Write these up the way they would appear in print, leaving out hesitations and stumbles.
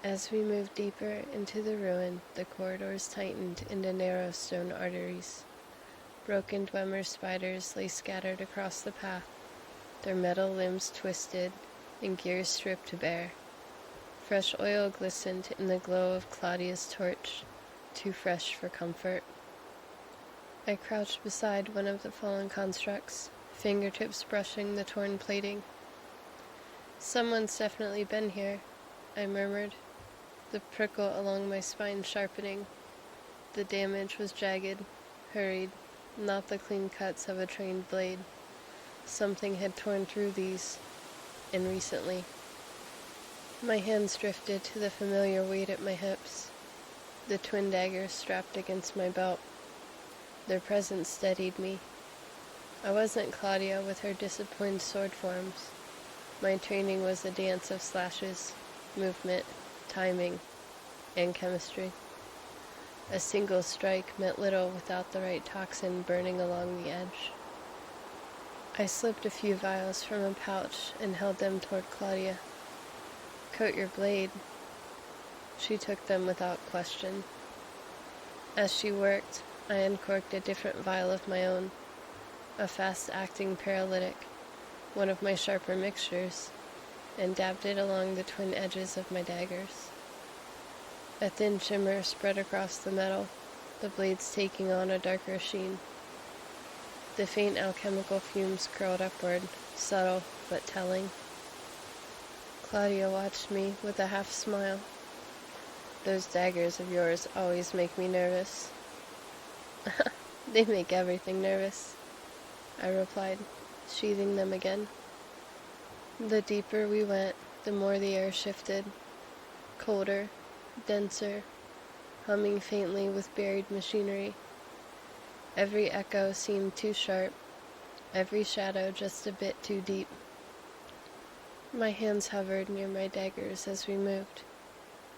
As we moved deeper into the ruin, the corridors tightened into narrow stone arteries. Broken Dwemer spiders lay scattered across the path, their metal limbs twisted and gears stripped bare. Fresh oil glistened in the glow of Claudia's torch, too fresh for comfort. I crouched beside one of the fallen constructs, fingertips brushing the torn plating. "Someone's definitely been here," I murmured, the prickle along my spine sharpening. The damage was jagged, hurried, not the clean cuts of a trained blade. Something had torn through these, and recently. My hands drifted to the familiar weight at my hips, the twin daggers strapped against my belt. Their presence steadied me. I wasn't Claudia with her disciplined sword forms. My training was a dance of slashes, movement, timing, and chemistry. A single strike meant little without the right toxin burning along the edge. I slipped a few vials from a pouch and held them toward Claudia. "Coat your blade." She took them without question. As she worked, I uncorked a different vial of my own, a fast-acting paralytic, one of my sharper mixtures, and dabbed it along the twin edges of my daggers. A thin shimmer spread across the metal, the blades taking on a darker sheen. The faint alchemical fumes curled upward, subtle but telling. Claudia watched me with a half smile. "Those daggers of yours always make me nervous." "They make everything nervous," I replied, sheathing them again. The deeper we went, the more the air shifted, colder, denser, humming faintly with buried machinery. Every echo seemed too sharp, every shadow just a bit too deep. My hands hovered near my daggers as we moved,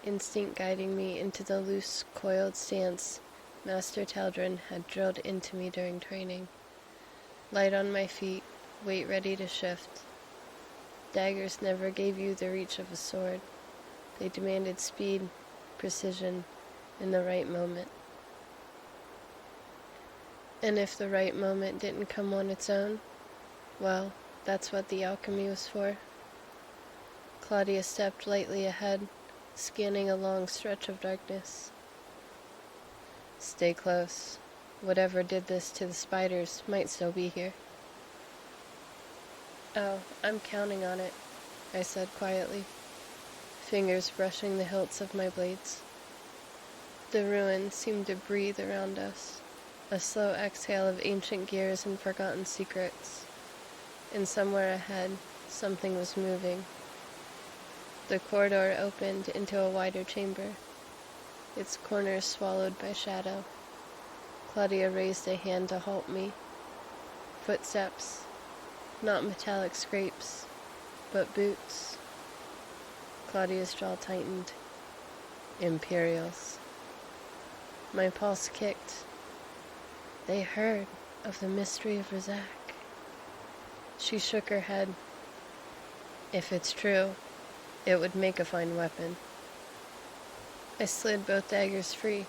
instinct guiding me into the loose, coiled stance Master Taldrin had drilled into me during training. Light on my feet, weight ready to shift. Daggers never gave you the reach of a sword. They demanded speed, precision, in the right moment. And if the right moment didn't come on its own, well, that's what the alchemy was for. Claudia stepped lightly ahead, scanning a long stretch of darkness. "Stay close. Whatever did this to the spiders might still be here." "Oh, I'm counting on it," I said quietly, fingers brushing the hilts of my blades. The ruin seemed to breathe around us, a slow exhale of ancient gears and forgotten secrets. And somewhere ahead, something was moving. The corridor opened into a wider chamber, its corners swallowed by shadow. Claudia raised a hand to halt me. Footsteps, not metallic scrapes, but boots. Claudia's jaw tightened. Imperials. My pulse kicked. They heard of the mystery of Razak. She shook her head. "If it's true, it would make a fine weapon." I slid both daggers free,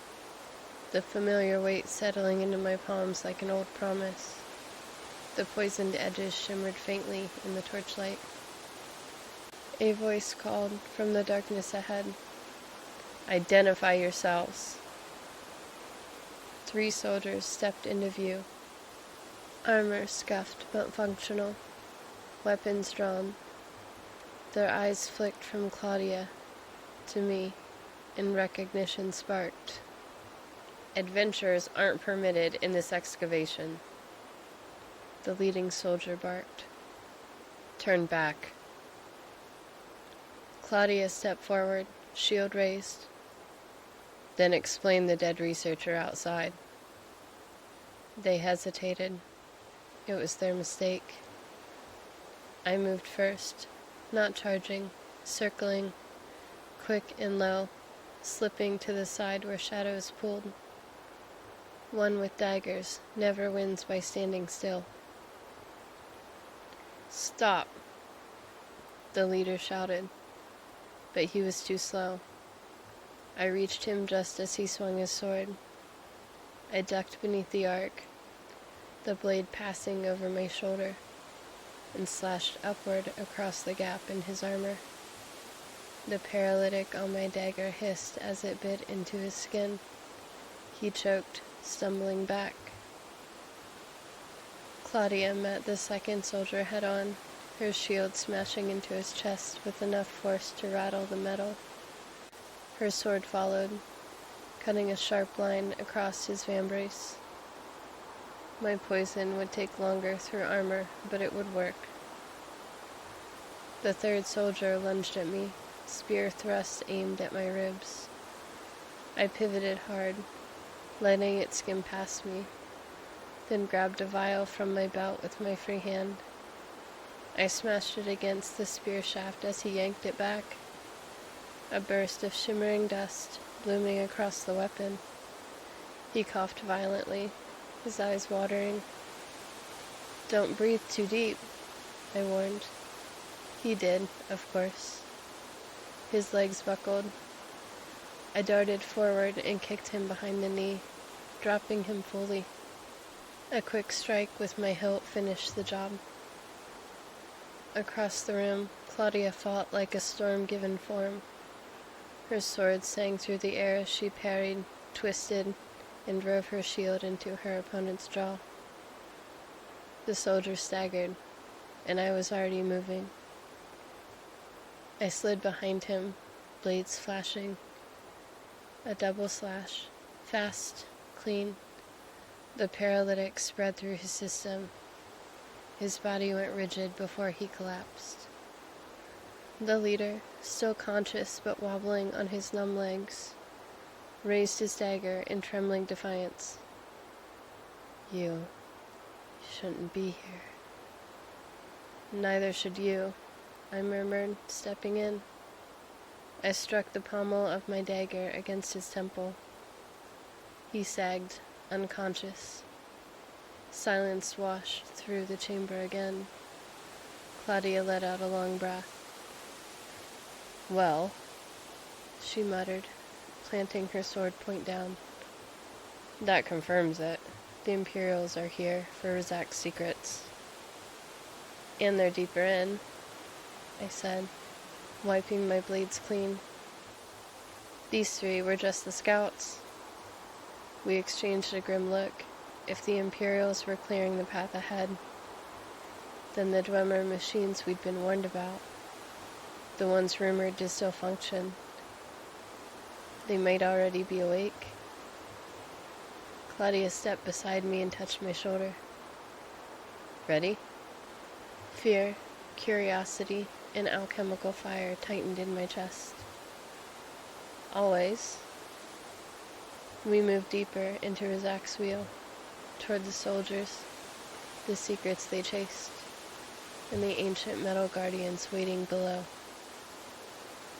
the familiar weight settling into my palms like an old promise. The poisoned edges shimmered faintly in the torchlight. A voice called from the darkness ahead. "Identify yourselves." 3 soldiers stepped into view. Armor scuffed but functional, weapons drawn. Their eyes flicked from Claudia to me, and recognition sparked. "Adventurers aren't permitted in this excavation," the leading soldier barked. "Turn back." Claudia stepped forward, shield raised. "Then explain the dead researcher outside." They hesitated. It was their mistake. I moved first, not charging, circling, quick and low, slipping to the side where shadows pulled. One with daggers never wins by standing still. "Stop," the leader shouted, but he was too slow. I reached him just as he swung his sword. I ducked beneath the arc, the blade passing over my shoulder, and slashed upward across the gap in his armor. The paralytic on my dagger hissed as it bit into his skin. He choked, stumbling back. Claudia met the second soldier head-on, her shield smashing into his chest with enough force to rattle the metal. Her sword followed, cutting a sharp line across his vambrace. My poison would take longer through armor, but it would work. The third soldier lunged at me, spear thrust aimed at my ribs. I pivoted hard, letting it skim past me, then grabbed a vial from my belt with my free hand. I smashed it against the spear shaft as he yanked it back. A burst of shimmering dust blooming across the weapon. He coughed violently, his eyes watering. "Don't breathe too deep," I warned. He did, of course. His legs buckled. I darted forward and kicked him behind the knee, dropping him fully. A quick strike with my hilt finished the job. Across the room, Claudia fought like a storm given form. Her sword sang through the air as she parried, twisted, and drove her shield into her opponent's jaw. The soldier staggered, and I was already moving. I slid behind him, blades flashing. A double slash, fast, clean. The paralytic spread through his system. His body went rigid before he collapsed. The leader, still conscious but wobbling on his numb legs, raised his dagger in trembling defiance. You shouldn't be here." "Neither should you," I murmured, stepping in. I struck the pommel of my dagger against his temple. He sagged, unconscious. Silence washed through the chamber again. Claudia let out a long breath. "Well," she muttered, planting her sword point down. "That confirms it. The Imperials are here for Rizak's secrets." "And they're deeper in," I said, wiping my blades clean. These three were just the scouts. We exchanged a grim look. If the Imperials were clearing the path ahead, then the Dwemer machines we'd been warned about, the ones rumored to still function, they might already be awake. Claudia stepped beside me and touched my shoulder. "Ready?" Fear, curiosity, and alchemical fire tightened in my chest. "Always." We moved deeper into Rizak's wheel, toward the soldiers, the secrets they chased, and the ancient metal guardians waiting below.